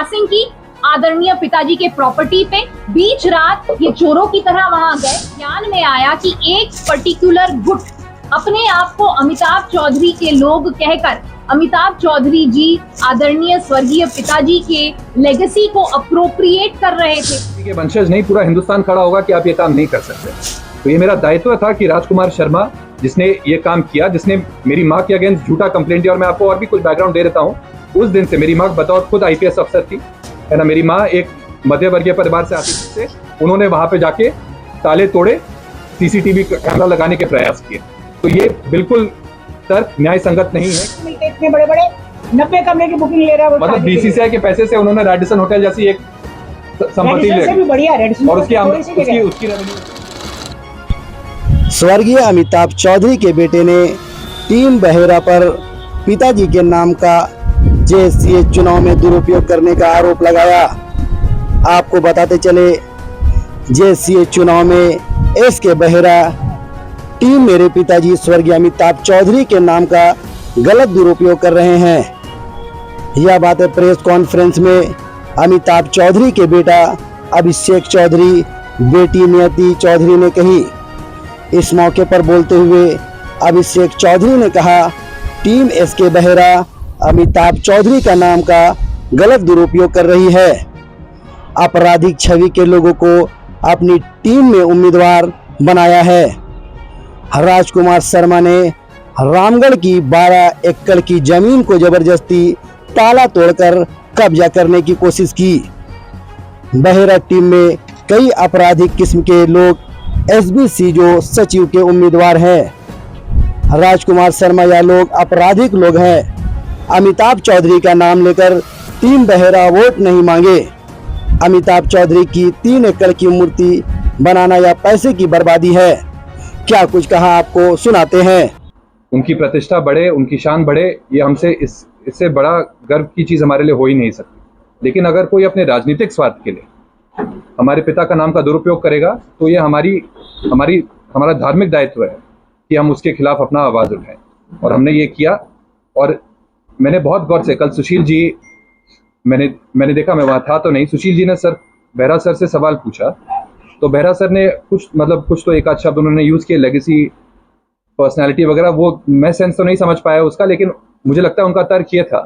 Passing की आदरणीय पिताजी के प्रॉपर्टी पे। बीच रात ये चोरों की तरह वहां गए। ज्ञान में आया कि एक पर्टिकुलर गुट अपने आप को अमिताभ चौधरी के लोग कहकर अमिताभ चौधरी जी आदरणीय स्वर्गीय पिताजी के लेगेसी को अप्रोप्रिएट कर रहे थे। ये वंशज नहीं, पूरा हिंदुस्तान खड़ा होगा कि आप ये काम नहीं कर सकते। तो ये मेरा दायित्व था कि राजकुमार शर्मा जिसने ये काम किया, जिसने मेरी माँ के अगेंस्ट झूठा कंप्लेंट दिया, और मैं आपको और भी कुछ बैकग्राउंड दे देता हूँ। उस दिन से मेरी माँ बतौर खुद IPS अफसर थी, है ना। मेरी माँ एक मध्य वर्गीय परिवार से आती थी, उन्होंने वहां पे जाके ताले तोड़े, CCTV कैमरा लगाने के प्रयास किए। तो ये बिल्कुल तर्क न्याय संगत नहीं है। इतने बड़े बड़े 90 कमरे की बुकिंग ले रहा है, मतलब BCCI के पैसे से उन्होंने रेडिसन होटल जैसी एक संपत्ति ली और उसकी रेवेन्यू। स्वर्गीय अमिताभ चौधरी के बेटे ने टीम बेहेरा पर पिताजी के नाम का JSCA चुनाव में दुरुपयोग करने का आरोप लगाया। आपको बताते चले, JSCA चुनाव में SK बेहेरा टीम मेरे पिताजी स्वर्गीय अमिताभ चौधरी के नाम का गलत दुरुपयोग कर रहे हैं। यह बातें प्रेस कॉन्फ्रेंस में अमिताभ चौधरी के बेटा अभिषेक चौधरी, बेटी नियति चौधरी ने कही। इस मौके पर बोलते हुए अभिषेक चौधरी ने कहा, टीम SK बेहेरा अमिताभ चौधरी का नाम का गलत दुरुपयोग कर रही है। आपराधिक छवि के लोगों को अपनी टीम में उम्मीदवार बनाया है। राजकुमार शर्मा ने रामगढ़ की 12 एकड़ की जमीन को जबरदस्ती ताला तोड़कर कब्जा करने की कोशिश की। बेहेरा टीम में कई आपराधिक किस्म के लोग SBC जो सचिव के उम्मीदवार हैं। राजकुमार शर्मा या लोग आपराधिक लोग हैं। अमिताभ चौधरी का नाम लेकर टीम बेहेरा वोट नहीं मांगे। अमिताभ चौधरी की 3 एकड़ की मूर्ति बनाना या पैसे की बर्बादी है। क्या कुछ कहा, आपको सुनाते हैं। उनकी प्रतिष्ठा बढ़े, उनकी शान बढ़े, ये हमसे इससे बड़ा गर्व की चीज़ हमारे लिए हो ही नहीं सकती। लेकिन अगर कोई अपने राजनीतिक स्वार्थ के लिए हमारे पिता का नाम का दुरुपयोग करेगा, तो ये हमारा धार्मिक दायित्व है कि हम उसके खिलाफ अपना आवाज़ उठाएं, और हमने ये किया। और मैंने बहुत गौर से, कल सुशील जी, मैंने देखा, मैं वहाँ था तो नहीं, सुशील जी ने बेहरा सर से सवाल पूछा, तो बेहरा सर ने कुछ तो एक आध शब्द उन्होंने यूज़ किए, लेगेसी, पर्सनैलिटी वगैरह, वो मैं सेंस तो नहीं समझ पाया उसका। लेकिन मुझे लगता है उनका तर्क ये था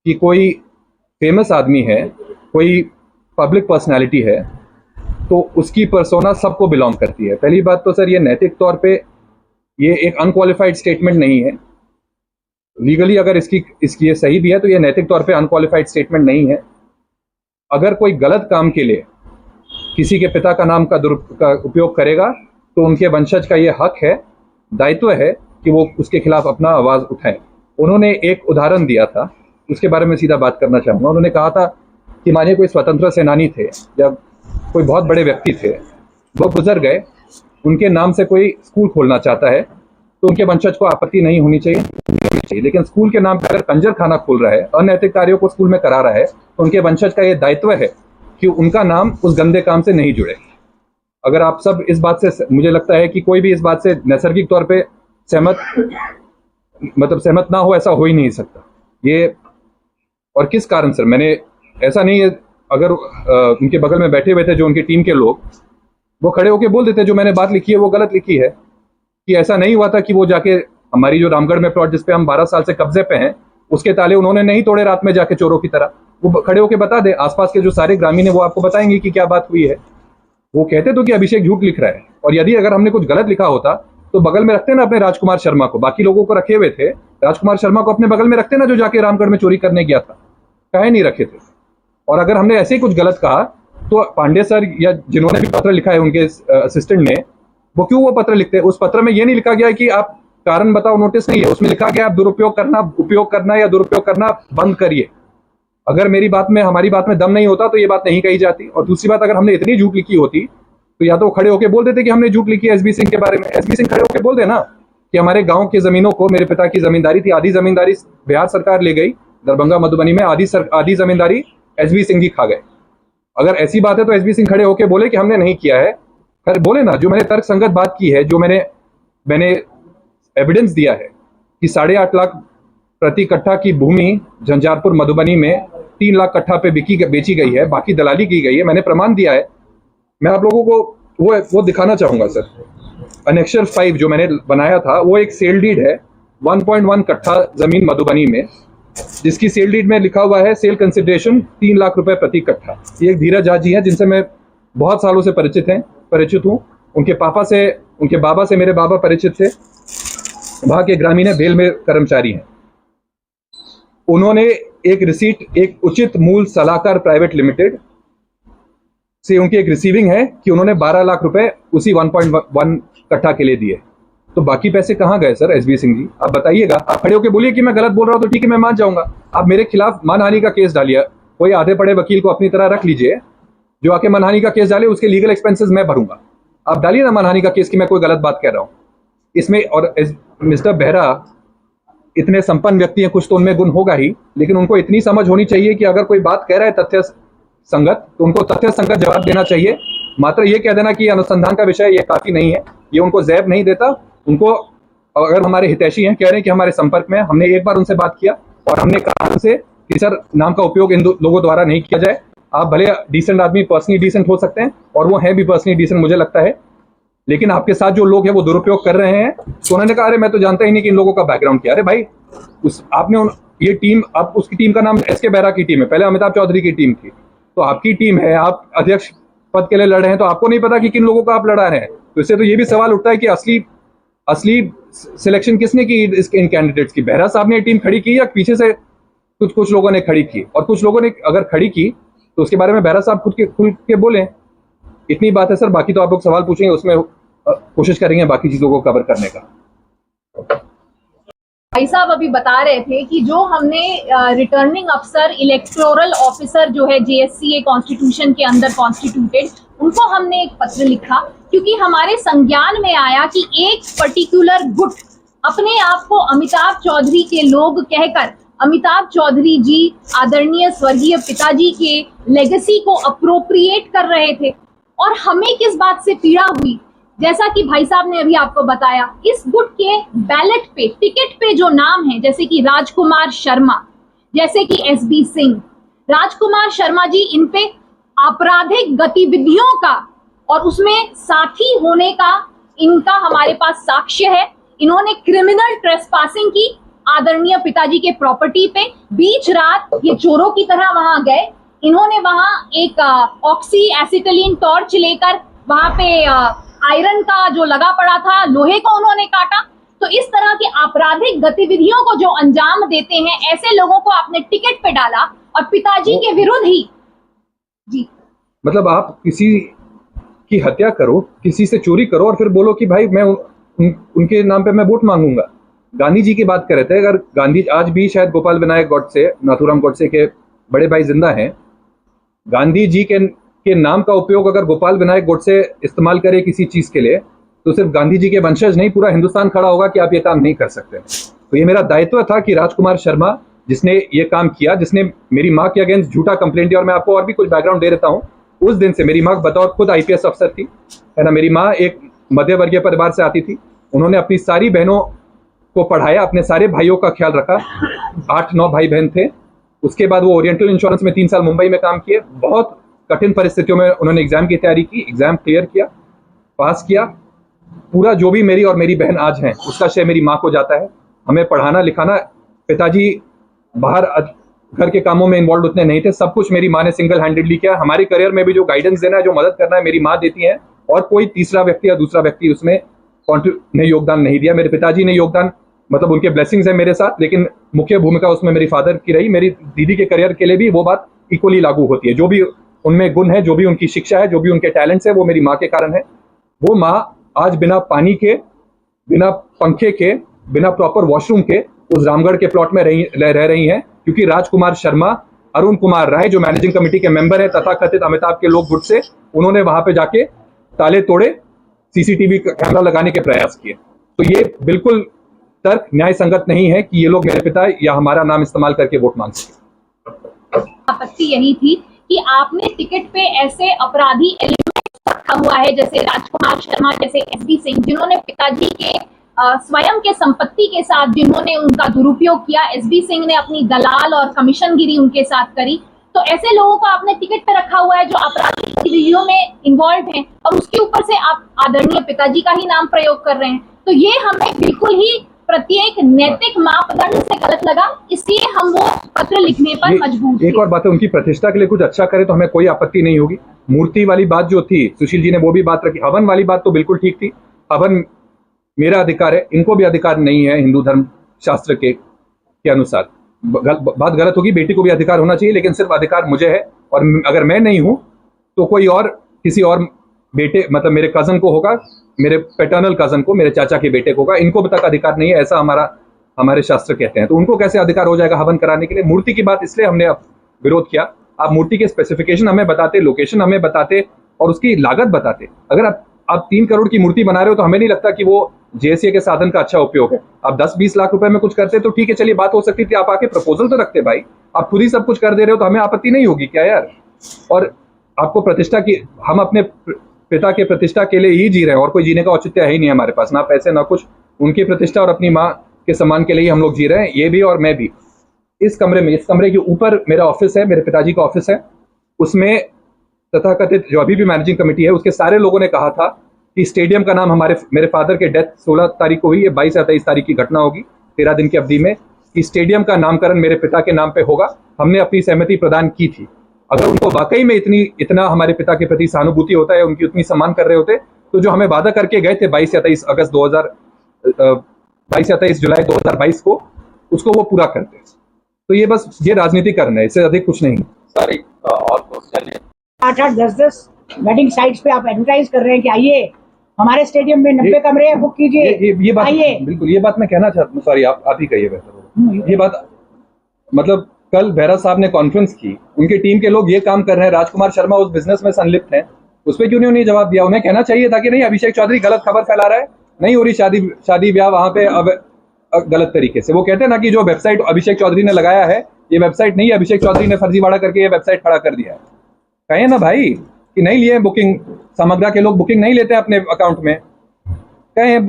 कि कोई फेमस आदमी है, कोई पब्लिक पर्सनैलिटी है, तो उसकी पर्सोना सबको बिलोंग करती है। पहली बात तो सर, ये नैतिक तौर पे ये एक अनक्वालिफाइड स्टेटमेंट नहीं है। लीगली अगर इसकी ये सही भी है, तो ये नैतिक तौर पे अनक्वालिफाइड स्टेटमेंट नहीं है। अगर कोई गलत काम के लिए किसी के पिता का नाम का उपयोग करेगा, तो उनके वंशज का ये हक है, दायित्व है कि वो उसके खिलाफ अपना आवाज़ उठाएं। उन्होंने एक उदाहरण दिया था, उसके बारे में सीधा बात करना चाहूँगा। उन्होंने कहा था कि मानिए कोई स्वतंत्र सेनानी थे या कोई बहुत बड़े व्यक्ति थे, वो गुजर गए, उनके नाम से कोई स्कूल खोलना चाहता है, तो उनके वंशज को आपत्ति नहीं होनी चाहिए। लेकिन स्कूल के नाम पर अगर कंजर खाना खोल रहा है, अनैतिक कार्यों को स्कूल में करा रहा है, तो उनके वंशज का ये दायित्व है कि उनका नाम उस गंदे काम से नहीं जुड़े। अगर आप सब इस बात से, मुझे लगता है कि कोई भी इस बात से नैसर्गिक तौर पे सहमत ना हो, ऐसा हो ही नहीं सकता ये। और किस कारण सर, मैंने ऐसा नहीं है, अगर उनके बगल में बैठे हुए थे जो उनकी टीम के लोग, वो खड़े होके बोल देते जो मैंने बात लिखी है वो गलत लिखी है, कि ऐसा नहीं हुआ था कि वो जाके हमारी जो रामगढ़ में प्लॉट जिसपे हम 12 साल से कब्जे पे हैं, उसके ताले उन्होंने नहीं तोड़े रात में जाके चोरों की तरह। वो खड़े होके बता दे, आसपास के जो सारे ग्रामीण है वो आपको बताएंगे कि क्या बात हुई है। वो कहते तो कि अभिषेक झूठ लिख रहा है, और यदि अगर हमने कुछ गलत लिखा होता तो बगल में रखते ना अपने राजकुमार शर्मा को। बाकी लोगों को रखे हुए थे, राजकुमार शर्मा को अपने बगल में रखते ना, जो जाके रामगढ़ में चोरी करने गया था, काहे नहीं रखे थे। और अगर हमने ऐसे ही कुछ गलत कहा, तो पांडे सर या जिन्होंने भी पत्र लिखा है उनके असिस्टेंट ने, वो क्यों वो पत्र लिखते हैं? उस पत्र में ये नहीं लिखा गया है कि आप कारण बताओ नोटिस नहीं है, उसमें लिखा गया आप उपयोग करना या दुरुपयोग करना बंद करिए। अगर हमारी बात में दम नहीं होता तो ये बात नहीं कही जाती। और दूसरी बात, अगर हमने इतनी झूठ लिखी होती तो या तो खड़े होके बोल देते कि हमने झूठ लिखी है SB सिंह के बारे में। SB सिंह खड़े होके बोल देना कि हमारे गांव की जमीनों को, मेरे पिता की जमींदारी थी, आधी जमींदारी बिहार सरकार ले गई, दरभंगा मधुबनी में आधी जमींदारी SB सिंह जी खा गए। अगर ऐसी बात है तो SB सिंह खड़े होके बोले कि हमने नहीं किया है, खैर बोले ना। जो मैंने तर्क संगत बात की है, जो मैंने एविडेंस दिया है कि 8.5 लाख प्रति कट्ठा की भूमि झंझारपुर मधुबनी में 3 लाख कट्ठा पे बेची गई है, बाकी दलाली की गई है, मैंने प्रमाण दिया है। मैं आप लोगों को वो दिखाना चाहूंगा सर। अनेक्शर 5 जो मैंने बनाया था वो एक सेल डीड है 1.1 कट्ठा जमीन मधुबनी में, जिसकी सेल डीड में लिखा हुआ है सेल कंसिडरेशन 3 लाख रुपए प्रति कट्ठा। ये एक धीरज झा जी हैं जिनसे मैं बहुत सालों से परिचित हूँ। उनके बाबा से मेरे बाबा परिचित थे, वहां के ग्रामीण है, बेल में कर्मचारी हैं। उन्होंने एक रिसीट, एक उचित मूल सलाहकार प्राइवेट लिमिटेड से उनकी एक रिसीविंग है कि उन्होंने 12 लाख रुपए उसी 1.1 कट्ठा के लिए दिए। तो बाकी पैसे कहाँ गए सर एसबी सिंह जी? आप बताइएगा। आप खड़े होकर बोलिए कि मैं गलत बोल रहा हूं तो ठीक है, मैं मान जाऊंगा। आप मेरे खिलाफ मानहानि का केस डालिए, कोई आधे पड़े वकील को अपनी तरह रख लीजिए जो आके मानहानि का केस डाले, उसके लीगल एक्सपेंसेस मैं भरूंगा। आप डालिए ना मानहानि का केस कि मैं कोई गलत बात कह रहा हूं इसमें। और मिस्टर बेहरा इतने संपन्न व्यक्ति हैं, कुछ तो उनमें गुण होगा ही, लेकिन उनको इतनी समझ होनी चाहिए कि अगर कोई बात कह रहा है तथ्य संगत तो उनको तथ्य संगत जवाब देना चाहिए। मात्र ये कह देना कि अनुसंधान का विषय ये काफी नहीं है, ये उनको जैब नहीं देता। उनको अगर हमारे हितैषी हैं, कह रहे हैं कि हमारे संपर्क में, हमने एक बार उनसे बात किया और हमने कहा उनसे कि सर नाम का उपयोग इन लोगों द्वारा नहीं किया जाए। आप भले डिसेंट आदमी, पर्सनली डिसेंट हो सकते हैं और वो हैं भी पर्सनली डिसेंट मुझे लगता है, लेकिन आपके साथ जो लोग हैं वो दुरुपयोग कर रहे हैं। तो उन्होंने कहा अरे मैं तो जानता ही नहीं कि इन लोगों का बैकग्राउंड क्या। अरे भाई आपने ये टीम, अब उसकी टीम का नाम एसके बेहरा की टीम है, पहले अमिताभ चौधरी की टीम थी, तो आपकी टीम है, आप अध्यक्ष पद के लिए लड़ रहे हैं, तो आपको नहीं पता कि किन लोगों को आप लड़ा रहे हैं। तो इससे तो ये भी सवाल उठता है कि असली सिलेक्शन किसने की इन कैंडिडेट्स की? बेहरा साहब ने टीम खड़ी की या पीछे से कुछ लोगों ने खड़ी की? और कुछ लोगों ने अगर खड़ी की तो उसके बारे में बेहरा साहब खुल के बोले। इतनी बात है सर, बाकी तो आप लोग सवाल पूछेंगे, उसमें कोशिश करेंगे बाकी चीजों को कवर करने का। भाई साहब अभी बता रहे थे कि जो हमने रिटर्निंग अफसर, इलेक्टोरल ऑफिसर जो है जेएससीए कॉन्स्टिट्यूशन के अंदर कॉन्स्टिट्यूटेड, उनको हमने एक पत्र लिखा क्योंकि हमारे संज्ञान में आया कि एक पर्टिकुलर गुट अपने आप को अमिताभ चौधरी के लोग कहकर अमिताभ चौधरी जी आदरणीय स्वर्गीय पिताजी के लेगेसी को अप्रोप्रिएट कर रहे थे। और हमें किस बात से पीड़ा हुई, जैसा कि भाई साहब ने अभी आपको बताया, इस गुट के बैलेट पे, टिकट पे जो नाम है, जैसे कि राजकुमार शर्मा, जैसे कि एसबी सिंह, राजकुमार शर्मा जी, इन पे आपराधिक गतिविधियों का और उसमें साथी होने का इनका हमारे पास साक्ष्य है। इन्होंने क्रिमिनल ट्रेसपासिंग की आदरणीय पिताजी के प्रॉपर्टी पे, बीच रात ये चोरों की तरह वहां गए। इन्होंने वहां एक ऑक्सी एसिटिलीन टॉर्च लेकर वहां पे आयरन का जो लगा पड़ा था लोहे को उन्होंने काटा। तो इस तरह की आपराधिक गतिविधियों को जो अंजाम देते हैं, ऐसे लोगों को आपने टिकट पे डाला और पिताजी के विरुद्ध ही। जी मतलब आप किसी की हत्या करो, किसी से चोरी करो और फिर बोलो कि भाई मैं उनके नाम पे मैं वोट मांगूंगा। गांधी जी की बात कर रहे थे, अगर गांधी आज भी शायद गोपाल विनायक गोडसे, नाथूराम गोडसे के बड़े भाई जिंदा हैं, गांधी जी के नाम का उपयोग अगर गोपाल विनायक गोडसे इस्तेमाल करे किसी चीज के लिए, तो सिर्फ गांधी जी के वंशज नहीं, पूरा हिंदुस्तान खड़ा होगा कि आप ये काम नहीं कर सकते। तो ये मेरा दायित्व था कि राजकुमार शर्मा जिसने ये काम किया, जिसने मेरी माँ के अगेंस्ट झूठा कंप्लेंट दिया, और मैं आपको और भी कुछ बैकग्राउंड दे देता हूँ। उस दिन से मेरी माँ बतौर खुद आईपीएस अफसर थी, है ना, मेरी माँ एक मध्य वर्गीय परिवार से आती थी। उन्होंने अपनी सारी बहनों को पढ़ाया, अपने सारे भाइयों का ख्याल रखा, 8-9 भाई बहन थे। उसके बाद वो ओरिएंटल इंश्योरेंस में 3 साल मुंबई में काम किए। बहुत कठिन परिस्थितियों में उन्होंने एग्जाम की तैयारी की, एग्जाम क्लियर किया, पास किया। पूरा जो भी मेरी और मेरी बहन आज हैं उसका श्रेय मेरी माँ को जाता है। हमें पढ़ाना लिखाना, पिताजी बाहर घर के कामों में इन्वॉल्व उतने नहीं थे, सब कुछ मेरी माँ ने सिंगल हैंडेडली किया। हमारे करियर में भी जो गाइडेंस देना है, जो मदद करना है, मेरी माँ देती है, और कोई तीसरा व्यक्ति या दूसरा व्यक्ति उसमें ने योगदान नहीं दिया। मेरे पिताजी ने योगदान, मतलब उनके ब्लेसिंग्स है मेरे साथ, लेकिन मुख्य भूमिका उसमें मेरी फादर की रही। मेरी दीदी के करियर के लिए भी वो बात इक्वली लागू होती है। जो भी उनमें गुण है, जो भी उनकी शिक्षा है, जो भी उनके टैलेंट्स है, वो मेरी माँ के कारण है। वो माँ आज बिना पानी के, बिना पंखे के, बिना प्रॉपर वॉशरूम के उस रामगढ़ के प्लॉट में रह रही हैं, क्योंकि राजकुमार शर्मा, अरुण कुमार राय जो मैनेजिंग कमेटी के मेंबर है, तथाकथित अमिताभ के लोग गुट से, उन्होंने वहां पे जाके ताले तोड़े, सीसीटीवी कैमरा लगाने के प्रयास किए। तो ये बिल्कुल तर्क न्याय संगत नहीं है कि ये लोग मेरे पिता या हमारा नाम इस्तेमाल करके वोट मांग सके। आपत्ति यही थी कि आपने टिकट पे ऐसे अपराधी एलिमेंट रखा हुआ है, जैसे राजकुमार शर्मा, जैसे एसबी सिंह, जिन्होंने पिताजी के स्वयं के संपत्ति के साथ जिन्होंने उनका दुरुपयोग किया, एसबी सिंह ने अपनी दलाल और कमीशनगिरी उनके साथ करी, तो ऐसे लोगों को आपने टिकट पे रखा हुआ है जो आपराधिक गतिविधियों में इन्वॉल्व हैं, और उसके ऊपर से आप आदरणीय पिताजी का ही नाम प्रयोग कर रहे हैं। तो ये हमें बिल्कुल ही प्रत्येक नैतिक मापदंड से गलत लगा, इसलिए हम वो पत्र लिखने पर मजबूर थे। एक और बात है, उनकी प्रतिष्ठा के लिए कुछ अच्छा करे तो हमें कोई आपत्ति नहीं होगी। मूर्ति वाली बात जो थी, सुशील जी ने वो भी बात रखी। हवन वाली बात तो बिल्कुल ठीक थी। हवन मेरा अधिकार है, इनको भी अधिकार नहीं है हिंदू धर्म शास्त्र के अनुसार। बात गलत होगी, बेटी को भी अधिकार होना चाहिए, लेकिन सिर्फ अधिकार मुझे है, और अगर मैं नहीं हूं तो कोई और किसी और बेटे, मतलब मेरे कजन को होगा, मेरे पैटर्नल कजन को, मेरे चाचा के बेटे को होगा। इनको भी तक अधिकार नहीं है, ऐसा हमारे शास्त्र कहते हैं। तो उनको कैसे अधिकार हो जाएगा हवन कराने के लिए? मूर्ति की बात इसलिए हमने विरोध किया, आप मूर्ति के स्पेसिफिकेशन हमें बताते, लोकेशन हमें बताते और उसकी लागत बताते। अगर आप 3 करोड़ की मूर्ति बना रहे हो तो हमें नहीं लगता कि वो जेएसए के साधन का अच्छा उपयोग है। आप 10-20 लाख रुपए में कुछ करते तो ठीक है, चलिए बात हो सकती थी। आप आके प्रपोजल तो रखते भाई, आप खुद ही सब कुछ कर दे रहे हो तो हमें आपत्ति नहीं होगी क्या यार? और आपको प्रतिष्ठा की, हम अपने पिता के प्रतिष्ठा के लिए ही जी रहे हैं, और कोई जीने का औचित्य है ही नहीं हमारे पास, ना पैसे ना कुछ। उनकी प्रतिष्ठा और अपनी माँ के सम्मान के लिए हम लोग जी रहे हैं, ये भी और मैं भी। इस कमरे के ऊपर मेरा ऑफिस है, मेरे पिताजी का ऑफिस है। उसमें तथाकथित जो अभी भी मैनेजिंग कमेटी है, उसके सारे लोगों ने कहा था कि स्टेडियम का नाम मेरे फादर के डेथ 16 तारीख को हुई है, 22 या 23 तारीख की घटना होगी, 13 दिन की अवधि में, कि स्टेडियम का नामकरण मेरे पिता के नाम पे होगा। हमने अपनी सहमति प्रदान की थी। अगर उनको वाकई में इतना हमारे पिता के प्रति सहानुभूति होता है, उनकी उतनी सम्मान कर रहे होते, तो जो हमें वादा करके गए थे 22 या 23 जुलाई 2022 को, उसको वो पूरा करते। तो ये बस ये राजनीतिकरण है, इससे अधिक कुछ नहीं। सॉरी, और क्वेश्चन है। 8-8, 10-10 वेडिंग साइट्स पे आप एडवर्टाइज कर रहे हैं कि आइए हमारे स्टेडियम में 90 कमरे बुक कीजिए, ये बात आइए। बिल्कुल, ये बात मैं कहना चाहता हूँ। सॉरी, आप ही कहिए बेहतर होगा। ये बात मतलब कल बेहरा साहब ने कॉन्फ्रेंस की, उनकी टीम के लोग ये काम कर रहे हैं, राजकुमार शर्मा उस बिजनेस में संलिप्त हैं, उस पर क्यों नहीं उन्हें जवाब दिया? उन्हें कहना चाहिए था कि नहीं, अभिषेक चौधरी गलत खबर फैला रहा है, नहीं हो रही शादी ब्याह वहां पे अब गलत तरीके से। वो कहते हैं ना कि जो वेबसाइट अभिषेक चौधरी ने लगाया है, ये वेबसाइट नहीं है, अभिषेक चौधरी ने फर्जीवाड़ा करके ये वेबसाइट खड़ा कर दिया है। कहे ना भाई कि नहीं लिए बुकिंग, समग्रा के लोग बुकिंग नहीं लेते अपने अकाउंट में। कहे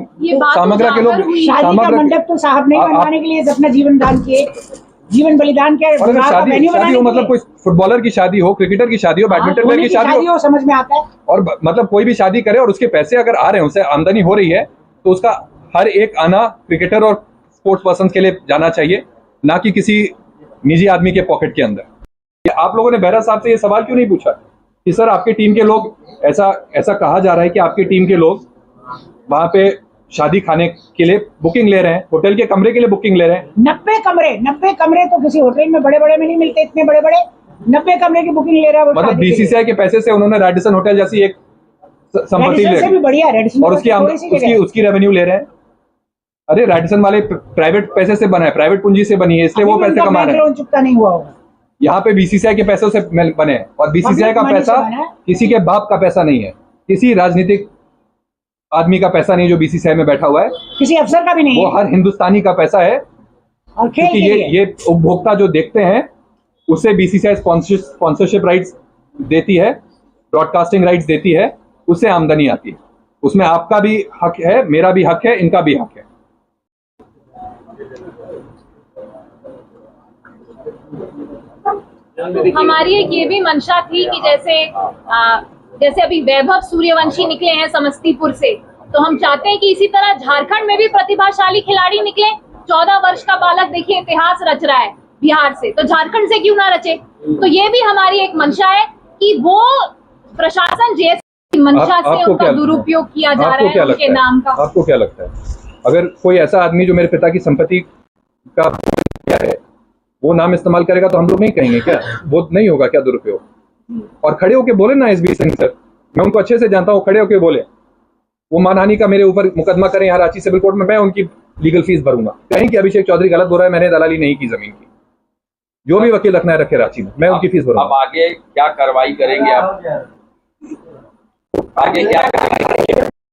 समग्रा के लोग, शादी का मंडप तो साहब नहीं बनवाने के लिए अपना जीवन दान किए, जीवन बलिदान किया। और अगर शादी हो, मतलब कोई फुटबॉलर की शादी हो, क्रिकेटर की शादी हो, बैडमिंटन प्लेयर की शादी हो, समझ में आता है। और मतलब कोई भी शादी करे और उसके पैसे अगर आ रहे हैं, उसे आमदनी हो रही है, तो उसका हर एक आना क्रिकेटर और स्पोर्ट्स पर्सन के लिए जाना चाहिए, ना कि किसी निजी आदमी के पॉकेट के अंदर। आप लोगों ने बेहरा साहब से ये सवाल क्यों नहीं पूछा कि सर आपके टीम के लोग, ऐसा कहा जा रहा है कि आपकी टीम के लोग वहां पे शादी खाने के लिए बुकिंग ले रहे हैं, होटल के कमरे के लिए बुकिंग ले रहे हैं। 90 कमरे तो किसी होटल में बड़े में नहीं मिलते, इतने बड़े 90 कमरे की बुकिंग ले रहा है। मतलब बीसीसीआई के पैसे से उन्होंने रेडिसन होटल जैसी एक संपत्ति ले रही, और उसकी रेवेन्यू ले रहे हैं। अरे रेडिसन वाले प्राइवेट पैसे से बना है, प्राइवेट पूंजी से बनी है, इसलिए वो पैसे कमा रहे हैं। चुकता नहीं हुआ होगा। यहाँ पे बीसीसीआई के पैसों से बने हैं, और बीसीसीआई का पैसा किसी के बाप का पैसा नहीं है, किसी राजनीतिक आदमी का पैसा नहीं जो बीसीसीआई में बैठा हुआ है, किसी अफसर का भी नहीं, वो हर हिंदुस्तानी का पैसा है। और क्योंकि ये उपभोक्ता जो देखते हैं, उससे बीसीसीआई स्पॉन्सरशिप राइट्स देती है, ब्रॉडकास्टिंग राइट्स देती है, उससे आमदनी आती है। उसमें आपका भी हक है, मेरा भी हक है, इनका भी हक है। हमारी एक ये भी मंशा थी कि जैसे अभी वैभव सूर्यवंशी निकले हैं समस्तीपुर से, तो हम चाहते हैं कि इसी तरह झारखंड में भी प्रतिभाशाली खिलाड़ी निकले। 14 वर्ष का बालक देखिए इतिहास रच रहा है बिहार से, तो झारखंड से क्यों ना रचे? तो ये भी हमारी एक मंशा है कि वो प्रशासन जैसी मंशा से उनका दुरुपयोग किया जा रहा है उनके नाम का। आपको क्या लगता है, अगर कोई ऐसा आदमी जो मेरे पिता की संपत्ति का है वो नाम इस्तेमाल करेगा तो हम लोग नहीं कहेंगे क्या? वो नहीं होगा क्या दुरुपयोग? और खड़े होके बोले ना एसबी सिंह सर, मैं उनको अच्छे से जानता हूँ, खड़े होके बोले वो मानहानि का मेरे ऊपर मुकदमा करें यहाँ रांची सिविल कोर्ट में, मैं उनकी लीगल फीस भरूंगा। कहें कि अभिषेक चौधरी गलत बोल रहा है, मैंने दलाली नहीं की जमीन की, जो भी वकील रखना है रखे रांची में, मैं उनकी फीस भरूंगा। अब आगे क्या कार्रवाई करेंगे आप? आगे क्या करेंगे?